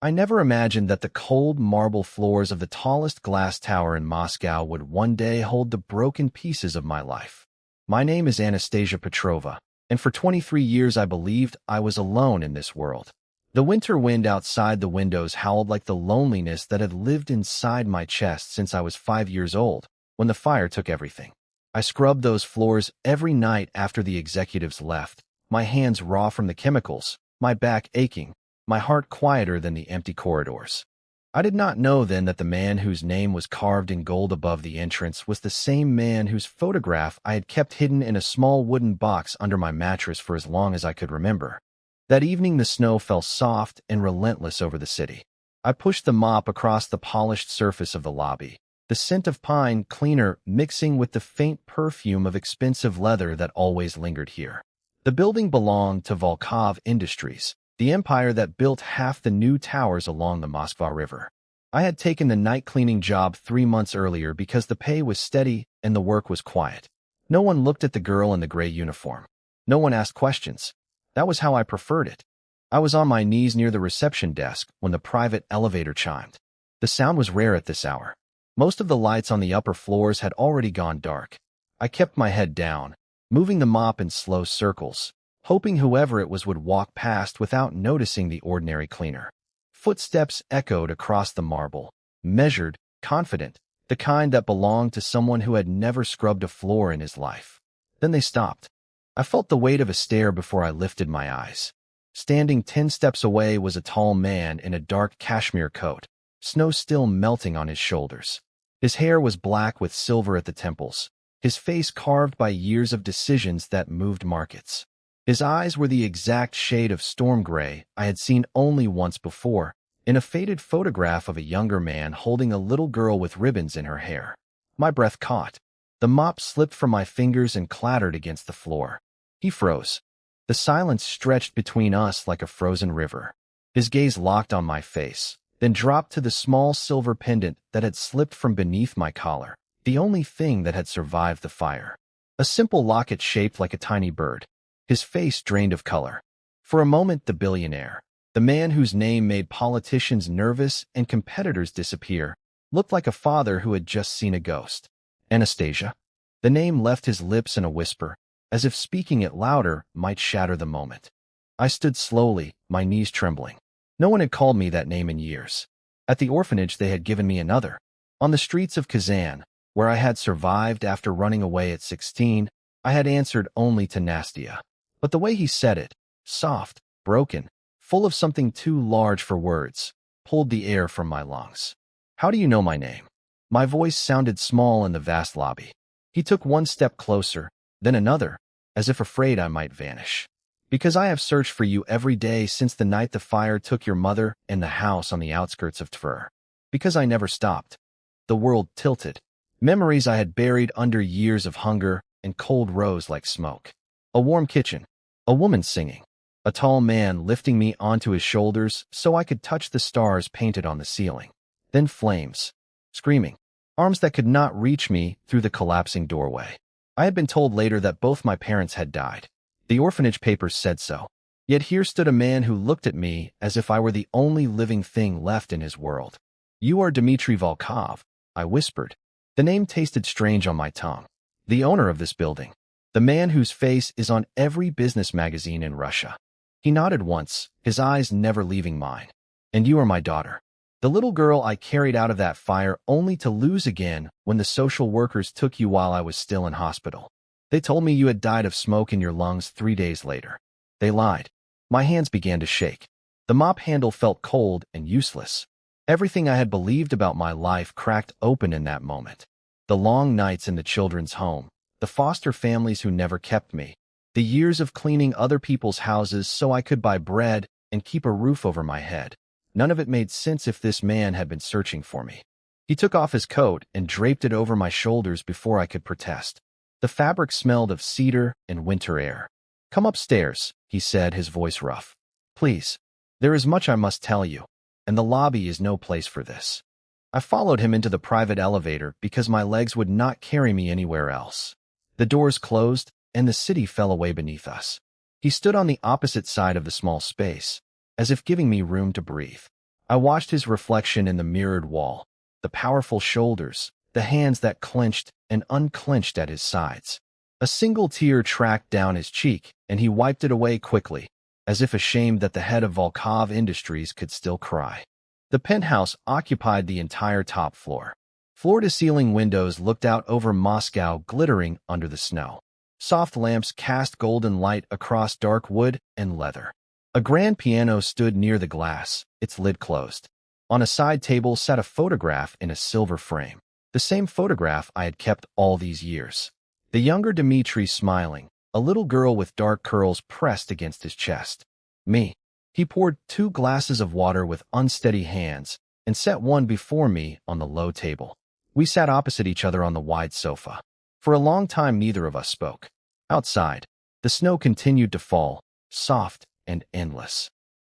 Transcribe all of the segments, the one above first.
I never imagined that the cold marble floors of the tallest glass tower in Moscow would one day hold the broken pieces of my life. My name is Anastasia Petrova, and for 23 years I believed I was alone in this world. The winter wind outside the windows howled like the loneliness that had lived inside my chest since I was 5 years old, when the fire took everything. I scrubbed those floors every night after the executives left, my hands raw from the chemicals, my back aching, my heart quieter than the empty corridors. I did not know then that the man whose name was carved in gold above the entrance was the same man whose photograph I had kept hidden in a small wooden box under my mattress for as long as I could remember. That evening the snow fell soft and relentless over the city. I pushed the mop across the polished surface of the lobby, the scent of pine cleaner mixing with the faint perfume of expensive leather that always lingered here. The building belonged to Volkov Industries, the empire that built half the new towers along the Moskva River. I had taken the night cleaning job 3 months earlier because the pay was steady and the work was quiet. No one looked at the girl in the gray uniform. No one asked questions. That was how I preferred it. I was on my knees near the reception desk when the private elevator chimed. The sound was rare at this hour. Most of the lights on the upper floors had already gone dark. I kept my head down, moving the mop in slow circles, hoping whoever it was would walk past without noticing the ordinary cleaner. Footsteps echoed across the marble, measured, confident, the kind that belonged to someone who had never scrubbed a floor in his life. Then they stopped. I felt the weight of a stare before I lifted my eyes. Standing 10 steps away was a tall man in a dark cashmere coat, snow still melting on his shoulders. His hair was black with silver at the temples, his face carved by years of decisions that moved markets. His eyes were the exact shade of storm gray I had seen only once before, in a faded photograph of a younger man holding a little girl with ribbons in her hair. My breath caught. The mop slipped from my fingers and clattered against the floor. He froze. The silence stretched between us like a frozen river. His gaze locked on my face, then dropped to the small silver pendant that had slipped from beneath my collar, the only thing that had survived the fire. A simple locket shaped like a tiny bird. His face drained of color. For a moment, the billionaire, the man whose name made politicians nervous and competitors disappear, looked like a father who had just seen a ghost. Anastasia. The name left his lips in a whisper, as if speaking it louder might shatter the moment. I stood slowly, my knees trembling. No one had called me that name in years. At the orphanage they had given me another. On the streets of Kazan, where I had survived after running away at 16, I had answered only to Nastia. But the way he said it, soft, broken, full of something too large for words, pulled the air from my lungs. How do you know my name? My voice sounded small in the vast lobby. He took one step closer, then another, as if afraid I might vanish. Because I have searched for you every day since the night the fire took your mother and the house on the outskirts of Tver. Because I never stopped. The world tilted. Memories I had buried under years of hunger and cold rose like smoke. A warm kitchen. A woman singing. A tall man lifting me onto his shoulders so I could touch the stars painted on the ceiling. Then flames. Screaming. Arms that could not reach me through the collapsing doorway. I had been told later that both my parents had died. The orphanage papers said so. Yet here stood a man who looked at me as if I were the only living thing left in his world. You are Dmitry Volkov, I whispered. The name tasted strange on my tongue. The owner of this building. The man whose face is on every business magazine in Russia. He nodded once, his eyes never leaving mine. And you are my daughter. The little girl I carried out of that fire only to lose again when the social workers took you while I was still in hospital. They told me you had died of smoke in your lungs 3 days later. They lied. My hands began to shake. The mop handle felt cold and useless. Everything I had believed about my life cracked open in that moment. The long nights in the children's home, the foster families who never kept me, the years of cleaning other people's houses so I could buy bread and keep a roof over my head. None of it made sense if this man had been searching for me. He took off his coat and draped it over my shoulders before I could protest. The fabric smelled of cedar and winter air. Come upstairs, he said, his voice rough. Please. There is much I must tell you, and the lobby is no place for this. I followed him into the private elevator because my legs would not carry me anywhere else. The doors closed, and the city fell away beneath us. He stood on the opposite side of the small space, as if giving me room to breathe. I watched his reflection in the mirrored wall, the powerful shoulders, the hands that clenched and unclenched at his sides. A single tear tracked down his cheek, and he wiped it away quickly, as if ashamed that the head of Volkov Industries could still cry. The penthouse occupied the entire top floor. Floor-to-ceiling windows looked out over Moscow, glittering under the snow. Soft lamps cast golden light across dark wood and leather. A grand piano stood near the glass, its lid closed. On a side table sat a photograph in a silver frame, the same photograph I had kept all these years. The younger Dmitri smiling, a little girl with dark curls pressed against his chest. Me. He poured 2 glasses of water with unsteady hands and set one before me on the low table. We sat opposite each other on the wide sofa. For a long time, neither of us spoke. Outside, the snow continued to fall, soft and endless.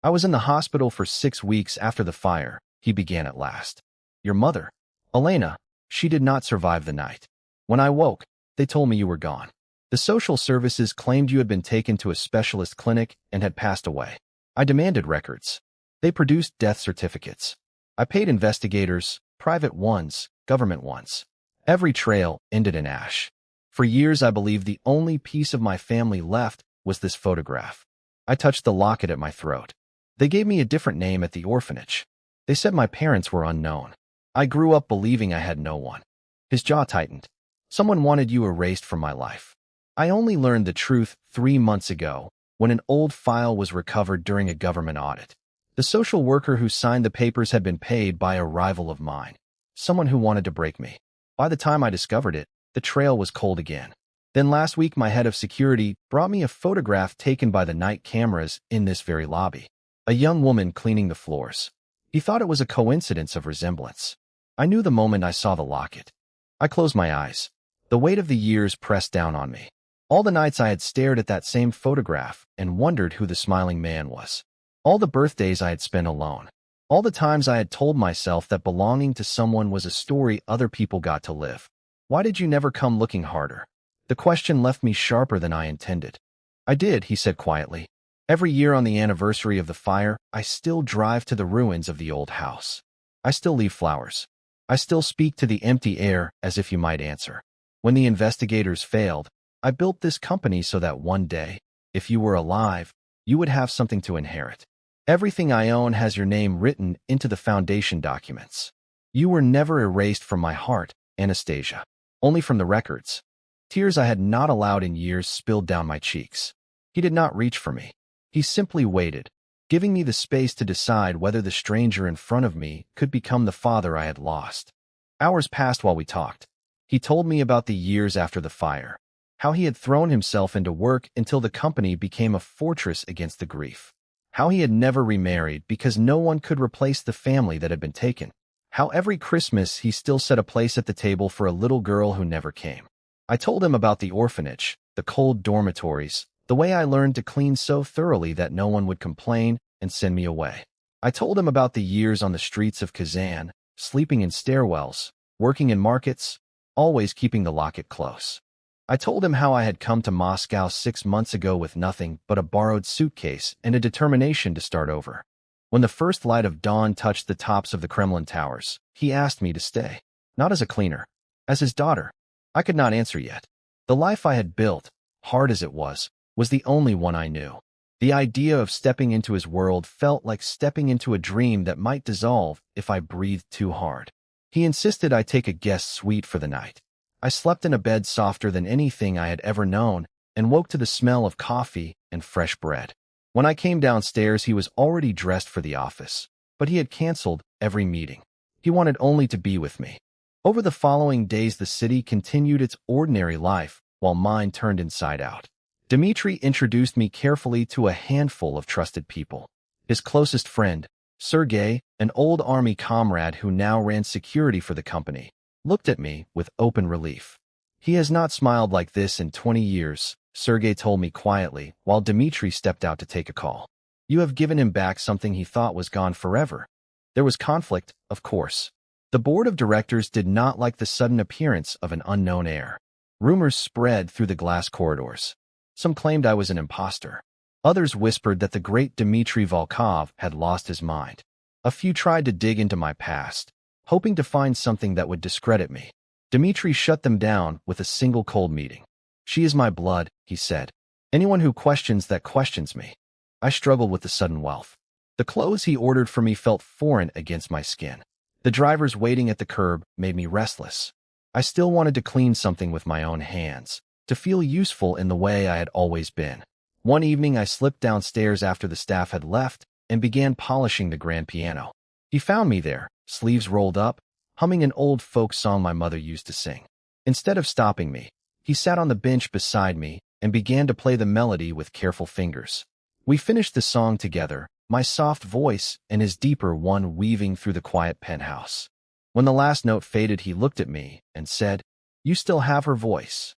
I was in the hospital for 6 weeks after the fire, he began at last. Your mother, Elena, she did not survive the night. When I woke, they told me you were gone. The social services claimed you had been taken to a specialist clinic and had passed away. I demanded records. They produced death certificates. I paid investigators, private ones, government ones. Every trail ended in ash. For years, I believed the only piece of my family left was this photograph. I touched the locket at my throat. They gave me a different name at the orphanage. They said my parents were unknown. I grew up believing I had no one. His jaw tightened. Someone wanted you erased from my life. I only learned the truth 3 months ago, when an old file was recovered during a government audit. The social worker who signed the papers had been paid by a rival of mine, someone who wanted to break me. By the time I discovered it, the trail was cold again. Then last week, my head of security brought me a photograph taken by the night cameras in this very lobby. A young woman cleaning the floors. He thought it was a coincidence of resemblance. I knew the moment I saw the locket. I closed my eyes. The weight of the years pressed down on me. All the nights I had stared at that same photograph and wondered who the smiling man was. All the birthdays I had spent alone. All the times I had told myself that belonging to someone was a story other people got to live. Why did you never come looking harder? The question left me sharper than I intended. I did, he said quietly. Every year on the anniversary of the fire, I still drive to the ruins of the old house. I still leave flowers. I still speak to the empty air as if you might answer. When the investigators failed, I built this company so that one day, if you were alive, you would have something to inherit. Everything I own has your name written into the foundation documents. You were never erased from my heart, Anastasia. Only from the records. Tears I had not allowed in years spilled down my cheeks. He did not reach for me. He simply waited, giving me the space to decide whether the stranger in front of me could become the father I had lost. Hours passed while we talked. He told me about the years after the fire, how he had thrown himself into work until the company became a fortress against the grief, how he had never remarried because no one could replace the family that had been taken, how every Christmas he still set a place at the table for a little girl who never came. I told him about the orphanage, the cold dormitories, the way I learned to clean so thoroughly that no one would complain and send me away. I told him about the years on the streets of Kazan, sleeping in stairwells, working in markets, always keeping the locket close. I told him how I had come to Moscow 6 months ago with nothing but a borrowed suitcase and a determination to start over. When the first light of dawn touched the tops of the Kremlin towers, he asked me to stay, not as a cleaner, as his daughter. I could not answer yet. The life I had built, hard as it was the only one I knew. The idea of stepping into his world felt like stepping into a dream that might dissolve if I breathed too hard. He insisted I take a guest suite for the night. I slept in a bed softer than anything I had ever known and woke to the smell of coffee and fresh bread. When I came downstairs, he was already dressed for the office, but he had canceled every meeting. He wanted only to be with me. Over the following days, the city continued its ordinary life while mine turned inside out. Dmitri introduced me carefully to a handful of trusted people. His closest friend, Sergei, an old army comrade who now ran security for the company, looked at me with open relief. He has not smiled like this in 20 years, Sergei told me quietly while Dmitri stepped out to take a call. You have given him back something he thought was gone forever. There was conflict, of course. The board of directors did not like the sudden appearance of an unknown heir. Rumors spread through the glass corridors. Some claimed I was an imposter. Others whispered that the great Dmitry Volkov had lost his mind. A few tried to dig into my past, hoping to find something that would discredit me. Dmitri shut them down with a single cold meeting. "She is my blood," he said. "Anyone who questions that questions me." I struggled with the sudden wealth. The clothes he ordered for me felt foreign against my skin. The drivers waiting at the curb made me restless. I still wanted to clean something with my own hands, to feel useful in the way I had always been. One evening I slipped downstairs after the staff had left and began polishing the grand piano. He found me there, sleeves rolled up, humming an old folk song my mother used to sing. Instead of stopping me, he sat on the bench beside me and began to play the melody with careful fingers. We finished the song together, my soft voice and his deeper one weaving through the quiet penthouse. When the last note faded, he looked at me and said, "You still have her voice."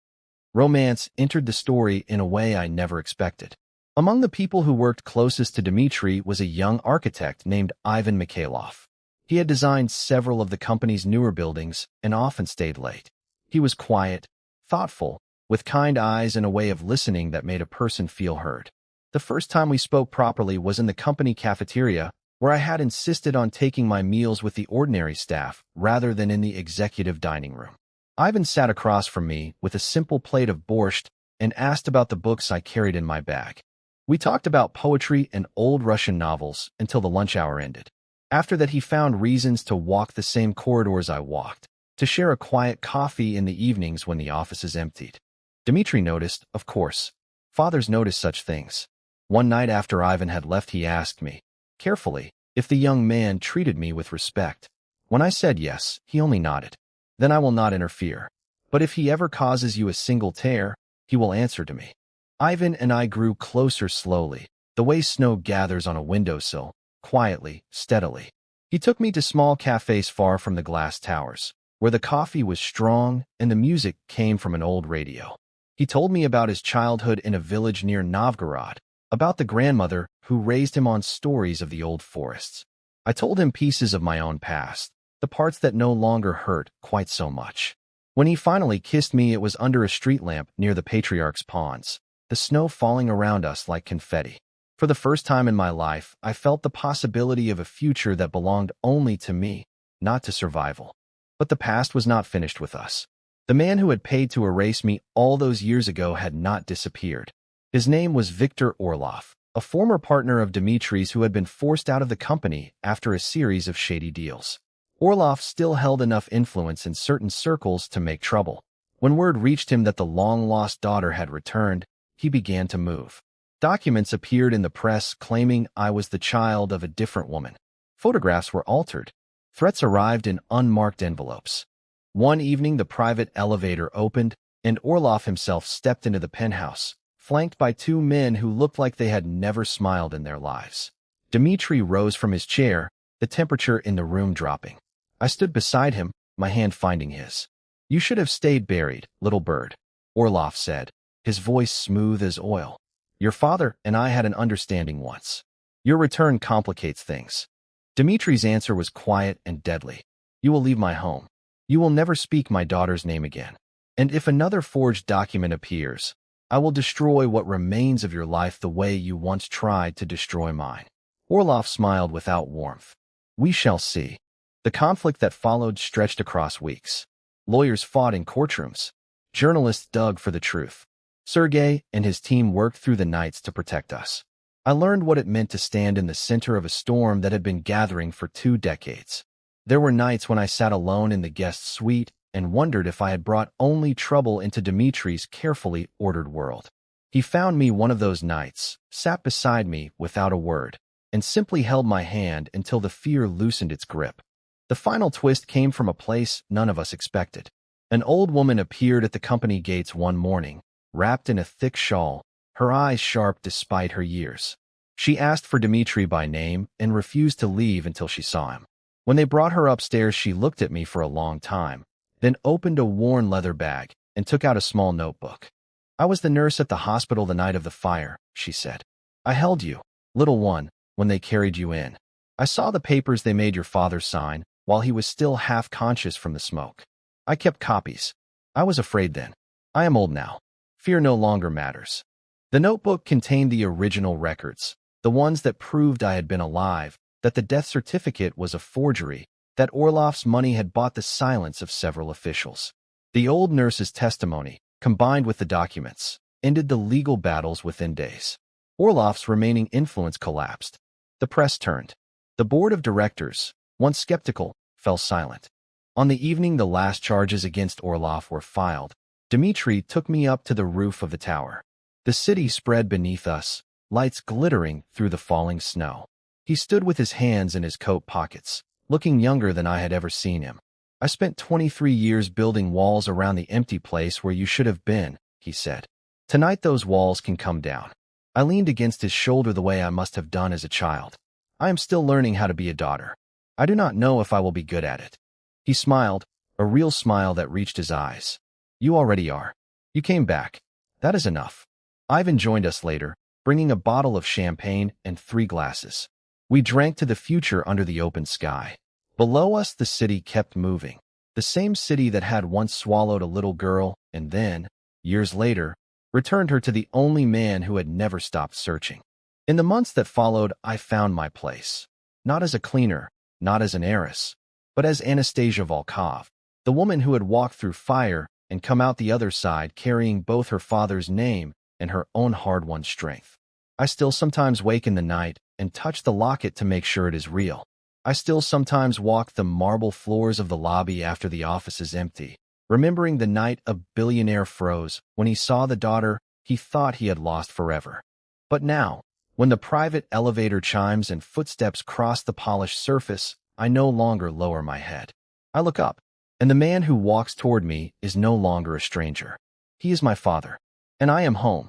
Romance entered the story in a way I never expected. Among the people who worked closest to Dmitri was a young architect named Ivan Mikhailov. He had designed several of the company's newer buildings and often stayed late. He was quiet, thoughtful, with kind eyes and a way of listening that made a person feel heard. The first time we spoke properly was in the company cafeteria, where I had insisted on taking my meals with the ordinary staff rather than in the executive dining room. Ivan sat across from me with a simple plate of borscht and asked about the books I carried in my bag. We talked about poetry and old Russian novels until the lunch hour ended. After that, he found reasons to walk the same corridors I walked, to share a quiet coffee in the evenings when the offices emptied. Dmitri noticed, of course. Fathers notice such things. One night after Ivan had left, he asked me, carefully, if the young man treated me with respect. When I said yes, he only nodded. "Then I will not interfere. But if he ever causes you a single tear, he will answer to me." Ivan and I grew closer slowly, the way snow gathers on a windowsill, quietly, steadily. He took me to small cafes far from the glass towers, where the coffee was strong and the music came from an old radio. He told me about his childhood in a village near Novgorod, about the grandmother who raised him on stories of the old forests. I told him pieces of my own past, the parts that no longer hurt quite so much. When he finally kissed me, it was under a street lamp near the patriarch's ponds, the snow falling around us like confetti. For the first time in my life, I felt the possibility of a future that belonged only to me, not to survival. But the past was not finished with us. The man who had paid to erase me all those years ago had not disappeared. His name was Viktor Orlov, a former partner of Dmitri's who had been forced out of the company after a series of shady deals. Orlov still held enough influence in certain circles to make trouble. When word reached him that the long-lost daughter had returned, he began to move. Documents appeared in the press claiming I was the child of a different woman. Photographs were altered. Threats arrived in unmarked envelopes. One evening, the private elevator opened, and Orlov himself stepped into the penthouse, flanked by two men who looked like they had never smiled in their lives. Dmitri rose from his chair, the temperature in the room dropping. I stood beside him, my hand finding his. "You should have stayed buried, little bird," Orlov said, his voice smooth as oil. "Your father and I had an understanding once. Your return complicates things." Dmitri's answer was quiet and deadly. "You will leave my home. You will never speak my daughter's name again. And if another forged document appears, I will destroy what remains of your life the way you once tried to destroy mine." Orlov smiled without warmth. "We shall see." The conflict that followed stretched across weeks. Lawyers fought in courtrooms. Journalists dug for the truth. Sergei and his team worked through the nights to protect us. I learned what it meant to stand in the center of a storm that had been gathering for 2 decades. There were nights when I sat alone in the guest suite and wondered if I had brought only trouble into Dmitri's carefully ordered world. He found me one of those nights, sat beside me without a word, and simply held my hand until the fear loosened its grip. The final twist came from a place none of us expected. An old woman appeared at the company gates one morning, wrapped in a thick shawl, her eyes sharp despite her years. She asked for Dmitri by name and refused to leave until she saw him. When they brought her upstairs, she looked at me for a long time, then opened a worn leather bag and took out a small notebook. "I was the nurse at the hospital the night of the fire," she said. "I held you, little one, when they carried you in. I saw the papers they made your father sign while he was still half conscious from the smoke. I kept copies. I was afraid then. I am old now. Fear no longer matters." The notebook contained the original records, the ones that proved I had been alive, that the death certificate was a forgery, that Orloff's money had bought the silence of several officials. The old nurse's testimony, combined with the documents, ended the legal battles within days. Orloff's remaining influence collapsed. The press turned. The board of directors, once skeptical, fell silent. On the evening the last charges against Orloff were filed, Dmitri took me up to the roof of the tower. The city spread beneath us, lights glittering through the falling snow. He stood with his hands in his coat pockets, looking younger than I had ever seen him. "I spent 23 years building walls around the empty place where you should have been," he said. "Tonight those walls can come down." I leaned against his shoulder the way I must have done as a child. "I am still learning how to be a daughter. I do not know if I will be good at it." He smiled, a real smile that reached his eyes. "You already are. You came back. That is enough." Ivan joined us later, bringing a bottle of champagne and 3 glasses. We drank to the future under the open sky. Below us the city kept moving. The same city that had once swallowed a little girl and then, years later, returned her to the only man who had never stopped searching. In the months that followed, I found my place. Not as a cleaner, not as an heiress, but as Anastasia Volkov, the woman who had walked through fire and come out the other side carrying both her father's name and her own hard-won strength. I still sometimes wake in the night and touch the locket to make sure it is real. I still sometimes walk the marble floors of the lobby after the office is empty, remembering the night a billionaire froze when he saw the daughter he thought he had lost forever. But now, when the private elevator chimes and footsteps cross the polished surface, I no longer lower my head. I look up, and the man who walks toward me is no longer a stranger. He is my father, and I am home.